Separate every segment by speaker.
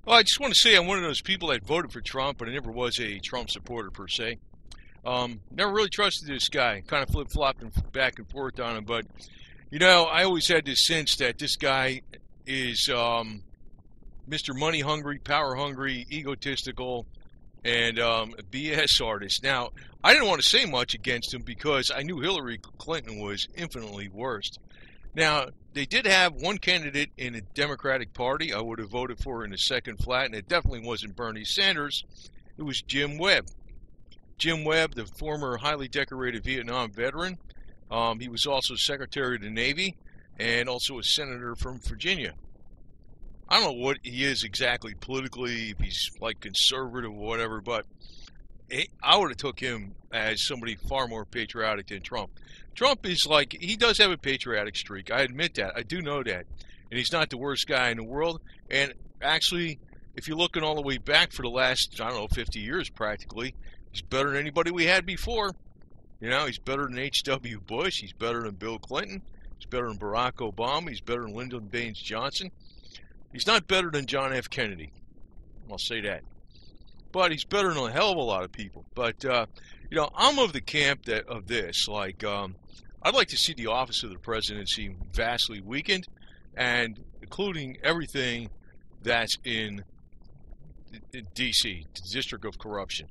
Speaker 1: Well, I just want to say I'm one of those people that voted for Trump, but I never was a Trump supporter per se. Never really trusted this guy. Kind of flip-flopped back and forth on him, but I always had this sense that this guy is Mr. Money hungry, power hungry, egotistical, and a BS artist. Now, I didn't want to say much against him because I knew Hillary Clinton was infinitely worse. Now, they did have one candidate in the Democratic Party I would have voted for in the second flat, and it definitely wasn't Bernie Sanders. It was Jim Webb. Jim Webb, the former highly decorated Vietnam veteran. He was also Secretary of the Navy and also a senator from Virginia. I don't know what he is exactly politically, if he's like conservative or whatever, but I would have took him as somebody far more patriotic than Trump. Trump is like, he does have a patriotic streak. I admit that. I do know that. And he's not the worst guy in the world. And actually, if you're looking all the way back for the last, 50 years practically, he's better than anybody we had before. He's better than H.W. Bush. He's better than Bill Clinton. He's better than Barack Obama. He's better than Lyndon Baines Johnson. He's not better than John F. Kennedy. I'll say that. But he's better than a hell of a lot of people. But, I'm of the camp of this. Like, I'd like to see the office of the presidency vastly weakened, and including everything that's in D.C., the District of Corruption.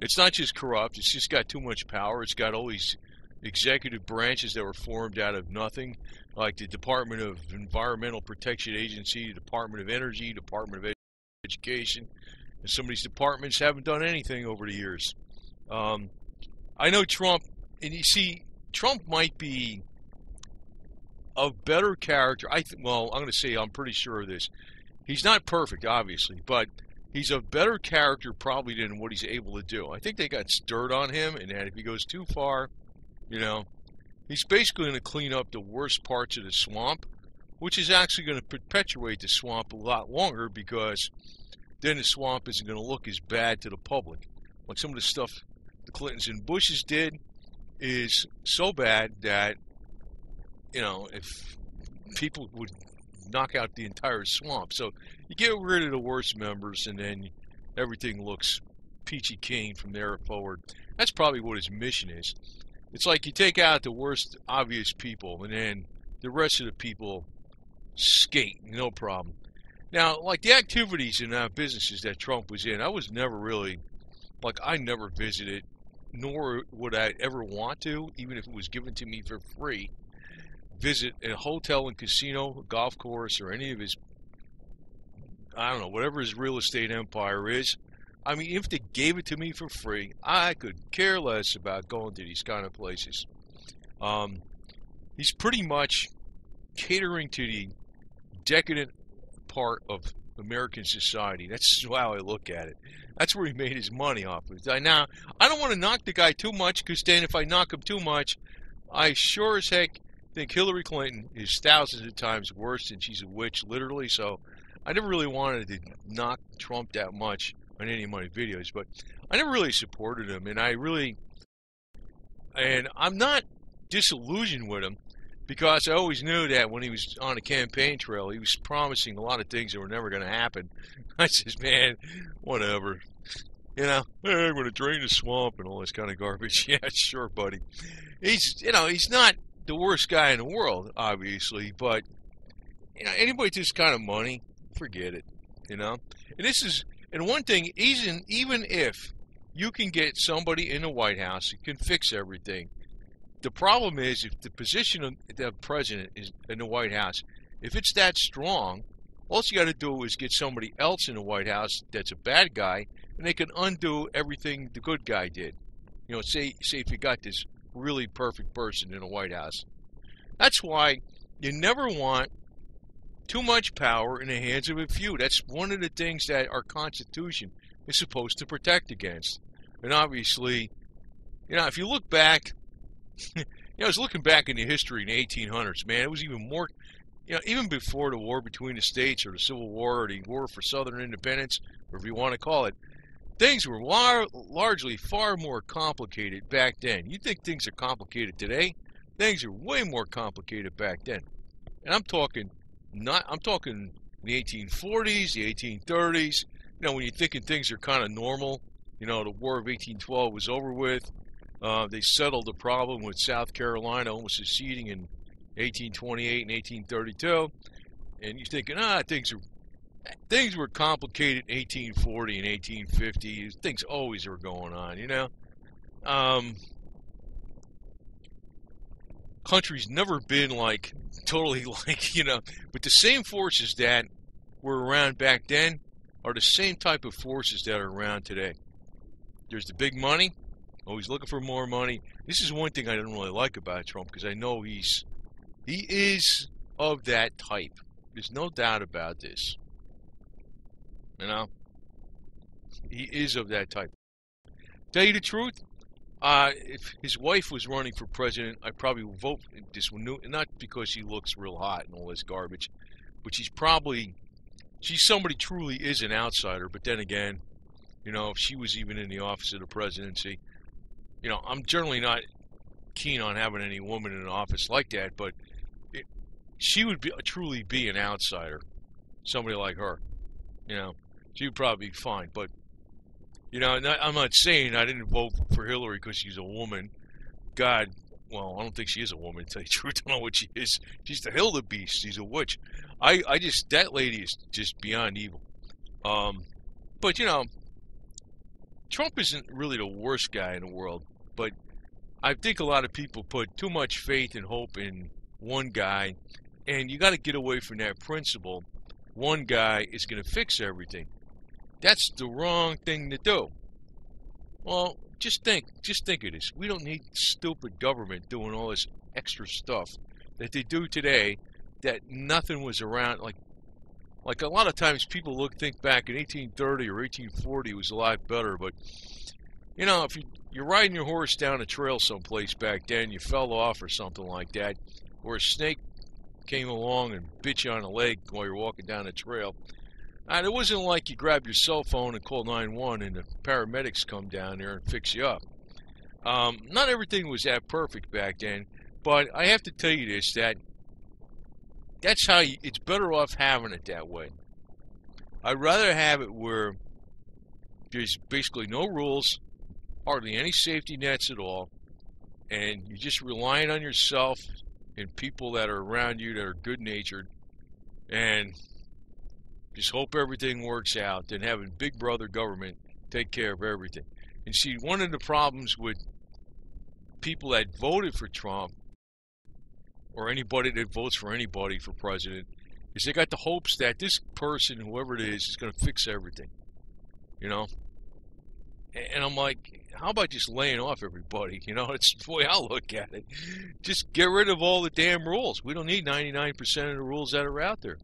Speaker 1: It's not just corrupt, it's just got too much power. It's got all these executive branches that were formed out of nothing, like the Department of Environmental Protection Agency, the Department of Energy, Department of Education. And some of these departments haven't done anything over the years. I know Trump, and you see, Trump might be a better character. I'm going to say I'm pretty sure of this. He's not perfect, obviously, but he's a better character probably than what he's able to do. I think they got stirred on him, and that if he goes too far, he's basically going to clean up the worst parts of the swamp, which is actually going to perpetuate the swamp a lot longer because then the swamp isn't going to look as bad to the public. Like some of the stuff the Clintons and Bushes did is so bad that, if people would knock out the entire swamp. So you get rid of the worst members and then everything looks peachy keen from there forward. That's probably what his mission is. It's like you take out the worst obvious people and then the rest of the people skate, no problem. Now, like the activities in businesses that Trump was in, I was never really, I never visited, nor would I ever want to, even if it was given to me for free, visit a hotel and casino, a golf course, or any of his, whatever his real estate empire is. I mean, if they gave it to me for free, I could care less about going to these kind of places. He's pretty much catering to the decadent part of American society. That's how I look at it. That's where he made his money off of. Now, I don't want to knock the guy too much, because then if I knock him too much, I sure as heck think Hillary Clinton is thousands of times worse, and she's a witch, literally. So I never really wanted to knock Trump that much on any of my videos, but I never really supported him, and I'm not disillusioned with him, because I always knew that when he was on the campaign trail, he was promising a lot of things that were never going to happen. I says, man, whatever. Hey, I'm going to drain the swamp and all this kind of garbage. Yeah, sure, buddy. He's not the worst guy in the world, obviously, but, anybody with this kind of money, forget it, And one thing, even if you can get somebody in the White House who can fix everything, the problem is, if the position of the president is in the White House, if it's that strong, all you got to do is get somebody else in the White House that's a bad guy, and they can undo everything the good guy did. Say if you got this really perfect person in the White House. That's why you never want too much power in the hands of a few. That's one of the things that our Constitution is supposed to protect against. And obviously, if you look back, I was looking back in the history in the 1800s, man, it was even more, even before the war between the states or the Civil War or the War for Southern Independence, or if you want to call it, things were largely far more complicated back then. You think things are complicated today? Things are way more complicated back then. And I'm talking in the 1840s, the 1830s. You know, when you're thinking things are kind of normal, you know, the War of 1812 was over with. They settled the problem with South Carolina almost seceding in 1828 and 1832. And you're thinking, things were complicated in 1840 and 1850. Things always were going on, you know. Country's never been like totally like, you know, but the same forces that were around back then are the same type of forces that are around today. There's the big money, always looking for more money. This is one thing I don't really like about Trump, because I know he is of that type. There's no doubt about this. You know, he is of that type. Tell you the truth, if his wife was running for president, I'd probably vote for this one. Not because she looks real hot and all this garbage, but she's somebody truly is an outsider. But then again, you know, if she was even in the office of the presidency, you know, I'm generally not keen on having any woman in an office like that, but she would truly be an outsider. Somebody like her, you know, she would probably be fine. But, you know, I'm not saying I didn't vote for Hillary because she's a woman. God, well, I don't think she is a woman, to tell you the truth. I don't know what she is. She's the Hildebeest. She's a witch. That lady is just beyond evil. But, you know, Trump isn't really the worst guy in the world, but I think a lot of people put too much faith and hope in one guy, and you got to get away from that principle. One guy is going to fix everything. That's the wrong thing to do. Well, just think of this. We don't need stupid government doing all this extra stuff that they do today that nothing was around. Like a lot of times people think back in 1830 or 1840 was a lot better, but you know, if you're riding your horse down a trail someplace back then, you fell off or something like that, or a snake came along and bit you on the leg while you're walking down the trail, and it wasn't like you grab your cell phone and call 911 and the paramedics come down there and fix you up. Not everything was that perfect back then, but I have to tell you this, that's how it's better off having it that way. I'd rather have it where there's basically no rules, hardly any safety nets at all, and you're just relying on yourself and people that are around you that are good-natured, and just hope everything works out, than having Big Brother government take care of everything. And see, one of the problems with people that voted for Trump, or anybody that votes for anybody for president, is they got the hopes that this person, whoever it is going to fix everything, you know? And I'm like, how about just laying off everybody? You know, it's the way I look at it. Just get rid of all the damn rules. We don't need 99% of the rules that are out there.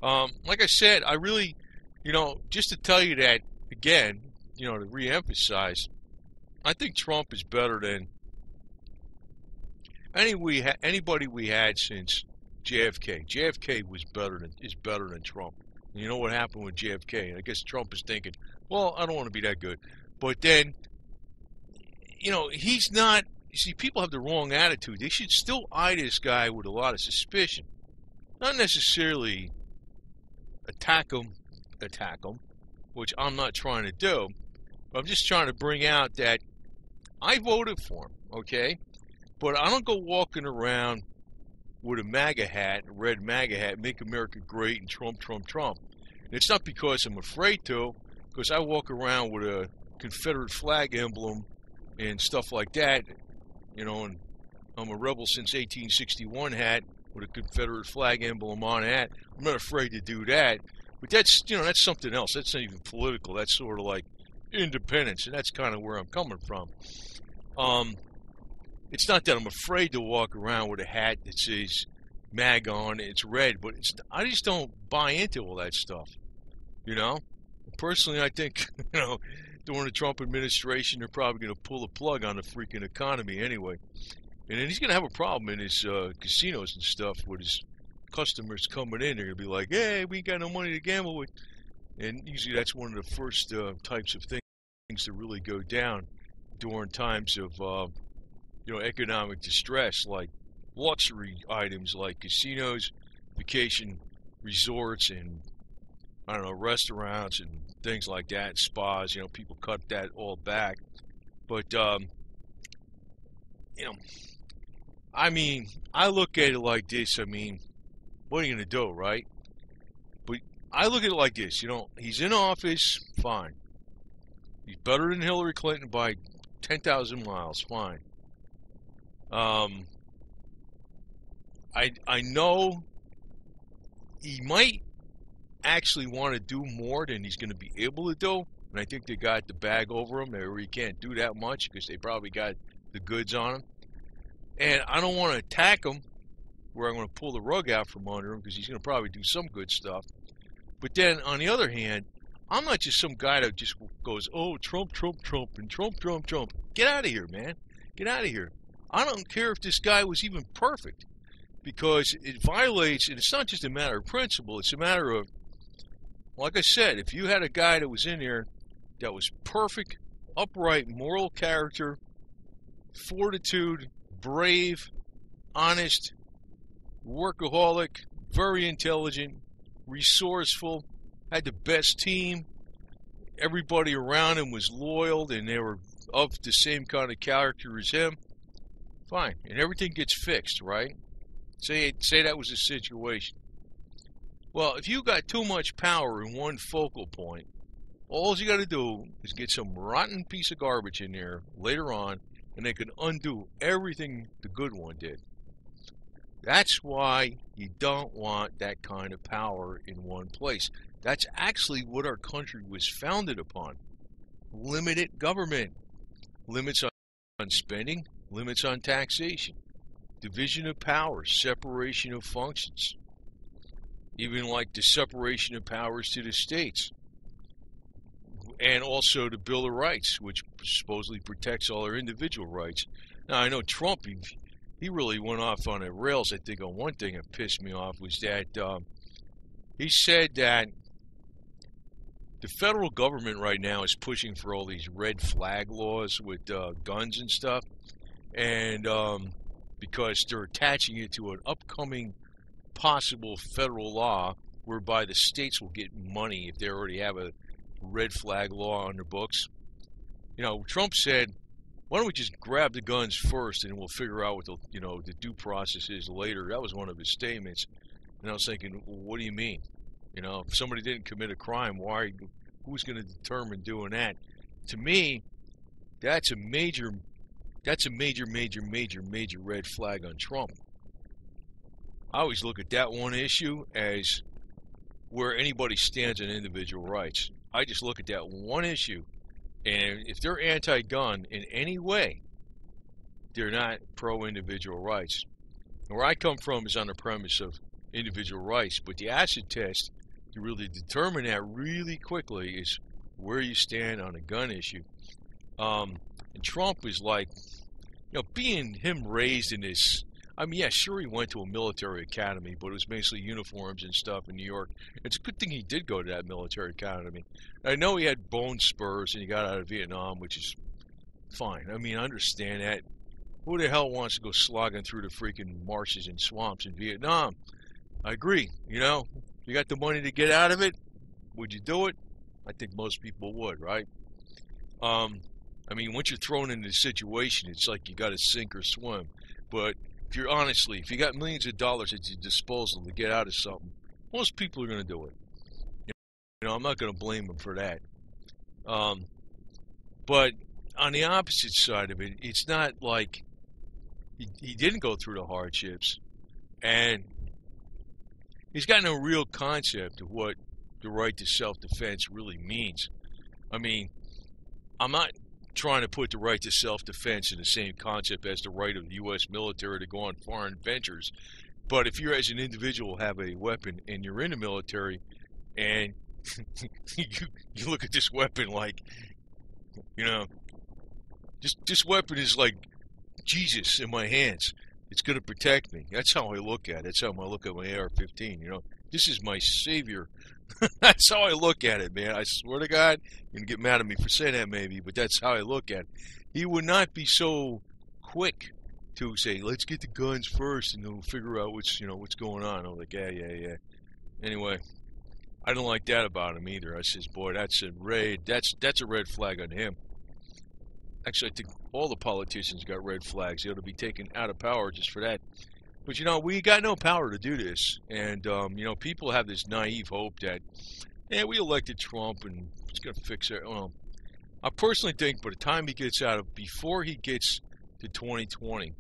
Speaker 1: Like I said, I really, you know, just to tell you that, again, you know, to reemphasize, I think Trump is better than anybody we had since JFK. JFK is better than Trump. And you know what happened with JFK? I guess Trump is thinking, well, I don't want to be that good. But then, you know, he's not. You see, people have the wrong attitude. They should still eye this guy with a lot of suspicion. Not necessarily attack him, which I'm not trying to do. But I'm just trying to bring out that I voted for him, okay? But I don't go walking around with a MAGA hat, a red MAGA hat, make America great and Trump, Trump, Trump. And it's not because I'm afraid to, because I walk around with a Confederate flag emblem and stuff like that, you know, and I'm a rebel since 1861 hat with a Confederate flag emblem on that. I'm not afraid to do that. But that's, you know, that's something else. That's not even political. That's sort of like independence, and that's kind of where I'm coming from. It's not that I'm afraid to walk around with a hat that says MAGA on it. It's red, but I just don't buy into all that stuff, you know? Personally, I think, you know, during the Trump administration, they're probably going to pull the plug on the freaking economy anyway. And then he's going to have a problem in his casinos and stuff with his customers coming in. They're going to be like, hey, we ain't got no money to gamble with. And usually that's one of the first types of things to really go down during times of, you know, economic distress, like luxury items like casinos, vacation resorts and, I don't know, restaurants and things like that, spas. People cut that all back. But, I mean, I look at it like this. I mean, what are you going to do, right? But I look at it like this. He's in office, fine. He's better than Hillary Clinton by 10,000 miles, fine. I know he might actually want to do more than he's going to be able to do, and I think they got the bag over him, or he can't do that much because they probably got the goods on him. And I don't want to attack him where I'm going to pull the rug out from under him because he's going to probably do some good stuff. But then, on the other hand, I'm not just some guy that just goes, oh, Trump, Trump, Trump, and Trump, Trump, Trump. Get out of here, man. Get out of here. I don't care if this guy was even perfect, because it violates, and it's not just a matter of principle, it's a matter of, like I said, if you had a guy that was in there that was perfect, upright, moral character, fortitude, brave, honest, workaholic, very intelligent, resourceful, had the best team, everybody around him was loyal, and they were of the same kind of character as him, fine, and everything gets fixed, right? Say that was the situation. Well, if you got too much power in one focal point, all you got to do is get some rotten piece of garbage in there later on, and they can undo everything the good one did. That's why you don't want that kind of power in one place. That's actually what our country was founded upon. Limited government. Limits on spending, limits on taxation, division of powers, separation of functions. Even like the separation of powers to the states. And also the Bill of Rights, which supposedly protects all our individual rights. Now, I know Trump, he really went off on the rails, I think, on one thing that pissed me off, was that he said that the federal government right now is pushing for all these red flag laws with guns and stuff, and because they're attaching it to an upcoming possible federal law whereby the states will get money if they already have a red flag law on their books. Trump said, why don't we just grab the guns first and we'll figure out what the due process is later. That was one of his statements. And I was thinking, well, what do you mean? If somebody didn't commit a crime, who's going to determine doing that? To me, that's a major red flag on Trump. I always look at that one issue as where anybody stands on individual rights. I just look at that one issue, and if they're anti-gun in any way, they're not pro-individual rights. And where I come from is on the premise of individual rights, but the acid test to really determine that really quickly is where you stand on a gun issue. And Trump is like, being him raised in this, I mean, yeah, sure, he went to a military academy, but it was basically uniforms and stuff in New York. It's a good thing he did go to that military academy. I know he had bone spurs and he got out of Vietnam, which is fine. I mean, I understand that. Who the hell wants to go slogging through the freaking marshes and swamps in Vietnam? I agree. You got the money to get out of it, would you do it? I think most people would, right? I mean, once you're thrown into the situation, it's like you got to sink or swim. But if you got millions of dollars at your disposal to get out of something, most people are going to do it. I'm not going to blame them for that. But on the opposite side of it, it's not like he didn't go through the hardships, and he's got no real concept of what the right to self-defense really means. I mean, I'm not trying to put the right to self-defense in the same concept as the right of the U.S. military to go on foreign ventures. But if you as an individual have a weapon and you're in the military and you look at this weapon like, this weapon is like Jesus in my hands. It's going to protect me. That's how I look at it. That's how I look at my AR-15, This is my savior. That's how I look at it, man. I swear to God, you're going to get mad at me for saying that maybe, but that's how I look at it. He would not be so quick to say, let's get the guns first and then we'll figure out what's going on. I'm like, yeah. Anyway, I don't like that about him either. I says, boy, that's a red flag on him. Actually, I think all the politicians got red flags. They ought to be taken out of power just for that. But, we got no power to do this. And, people have this naive hope that, we elected Trump and it's going to fix it. Well, I personally think by the time he gets before he gets to 2020,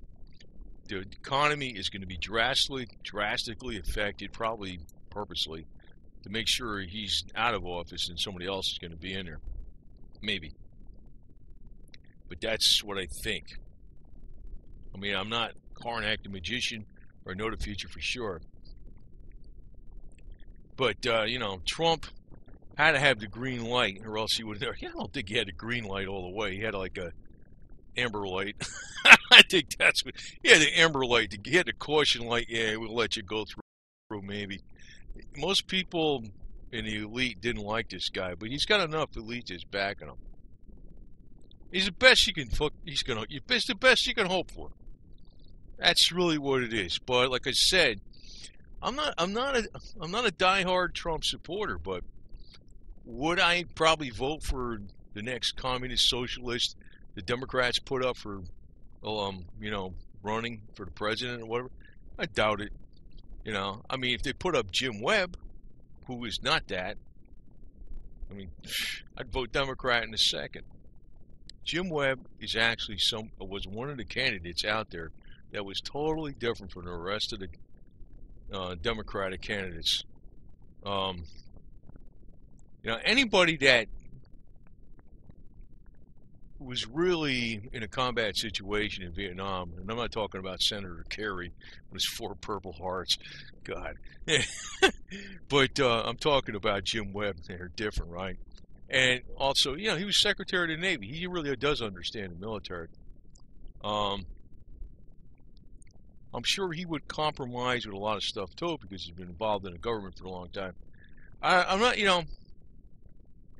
Speaker 1: the economy is going to be drastically affected, probably purposely, to make sure he's out of office and somebody else is going to be in there. Maybe. But that's what I think. I mean, I'm not Karnak the magician or know the future for sure. But, Trump had to have the green light or else he would have. I don't think he had the green light all the way. He had like a amber light. I think that's what. He had the amber light. He had the caution light. Yeah, we'll let you go through maybe. Most people in the elite didn't like this guy, but he's got enough elites backing him. He's the best you can. It's the best you can hope for. That's really what it is. But like I said, I'm not a diehard Trump supporter. But would I probably vote for the next communist socialist the Democrats put up for, running for the president or whatever? I doubt it. I mean, if they put up Jim Webb, who is not that, I'd vote Democrat in a second. Jim Webb is actually was one of the candidates out there that was totally different from the rest of the Democratic candidates. Anybody that was really in a combat situation in Vietnam, and I'm not talking about Senator Kerry with his 4 Purple Hearts, God. But I'm talking about Jim Webb. They're different, right? And also, he was Secretary of the Navy. He really does understand the military. I'm sure he would compromise with a lot of stuff, too, because he's been involved in the government for a long time. I'm not,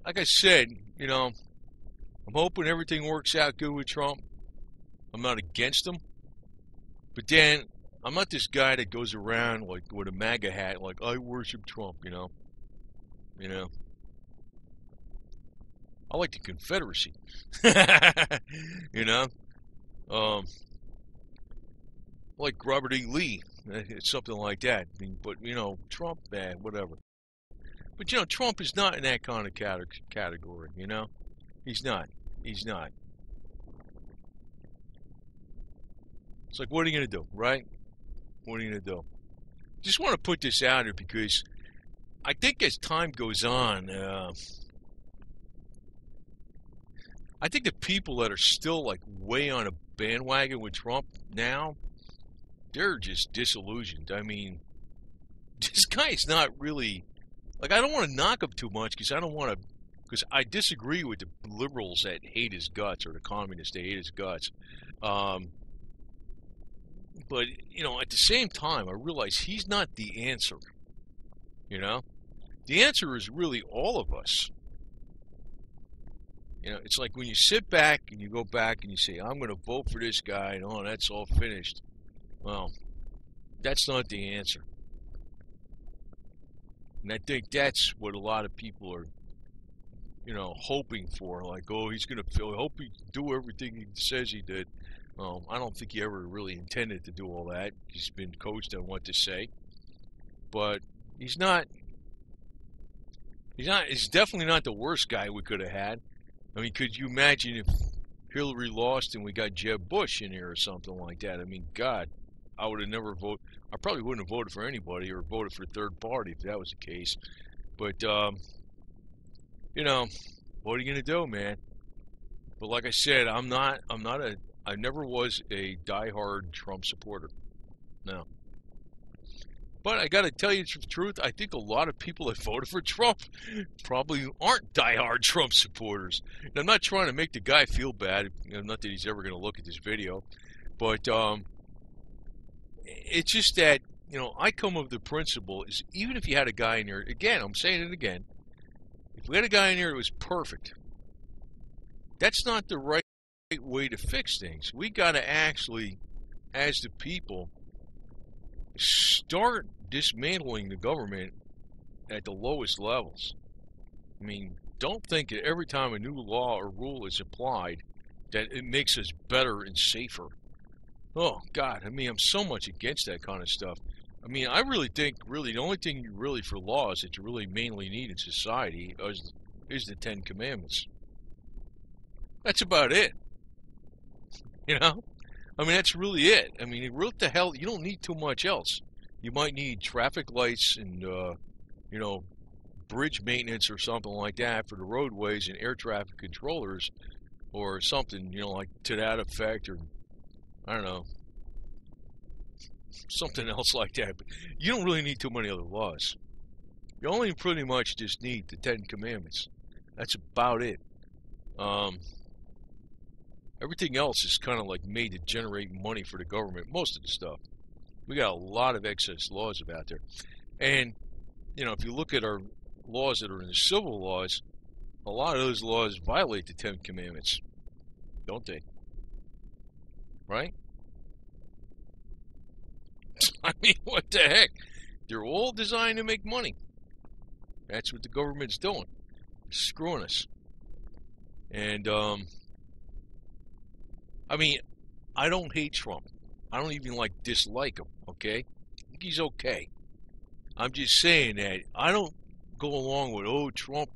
Speaker 1: like I said, I'm hoping everything works out good with Trump. I'm not against him. But then, I'm not this guy that goes around like with a MAGA hat, like, I worship Trump, I like the Confederacy. Like Robert E. Lee. It's something like that. But, Trump, whatever. But, Trump is not in that kind of category, He's not. He's not. It's like, what are you going to do, right? What are you going to do? Just want to put this out here because I think as time goes on, I think the people that are still like way on a bandwagon with Trump now, they're just disillusioned. I mean, this guy is not really, like, I don't want to knock him too much because I disagree with the liberals that hate his guts or the communists that hate his guts. But, at the same time, I realize he's not the answer. The answer is really all of us. It's like when you sit back and you go back and you say, I'm going to vote for this guy, and that's all finished. Well, that's not the answer. And I think that's what a lot of people are, hoping for. Like, he's going to hope he do everything he says he did. I don't think he ever really intended to do all that. He's been coached on what to say. But he's definitely not the worst guy we could have had. I mean, could you imagine if Hillary lost and we got Jeb Bush in here or something like that? I mean, God, I would have never voted. I probably wouldn't have voted for anybody or voted for a third party if that was the case. But, what are you going to do, man? But like I said, I never was a diehard Trump supporter. No. But I got to tell you the truth, I think a lot of people that voted for Trump probably aren't diehard Trump supporters. And I'm not trying to make the guy feel bad, not that he's ever going to look at this video, but it's just that, I come of the principle is even if you had a guy in here, again, I'm saying it again, if we had a guy in here that was perfect, that's not the right way to fix things. We got to actually, as the people, start dismantling the government at the lowest levels. I mean, don't think that every time a new law or rule is applied that it makes us better and safer. Oh, God, I mean, I'm so much against that kind of stuff. I mean, I really think, the only thing you really for laws that you really mainly need in society is the Ten Commandments. That's about it. You know? I mean, that's really it. I mean, what the hell? You don't need too much else. You might need traffic lights and, you know, bridge maintenance or something like that for the roadways and air traffic controllers or something, you know, like to that effect, or I don't know, something else like that. But you don't really need too many other laws. You only pretty much just need the Ten Commandments. That's about it. Everything else is kind of like made to generate money for the government. Most of the stuff. We got a lot of excess laws about there. And, you know, if you look at our laws that are in the civil laws, a lot of those laws violate the Ten Commandments, don't they? Right? I mean, what the heck? They're all designed to make money. That's what the government's doing. They're screwing us. And, I mean, I don't hate Trump. I don't even, like, dislike him, okay? I think he's okay. I'm just saying that I don't go along with, oh, Trump,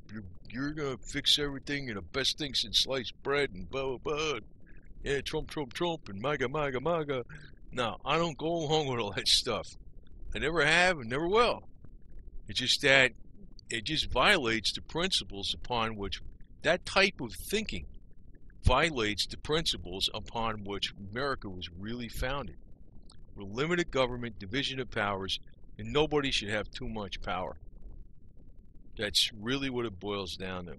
Speaker 1: you're going to fix everything and the best thing since sliced bread and blah, blah, blah. Yeah, Trump, Trump, Trump, and MAGA, MAGA, MAGA. No, I don't go along with all that stuff. I never have and never will. It's just that it just violates the principles upon which that type of thinking violates the principles upon which America was really founded. With limited government, division of powers, and nobody should have too much power. That's really what it boils down to.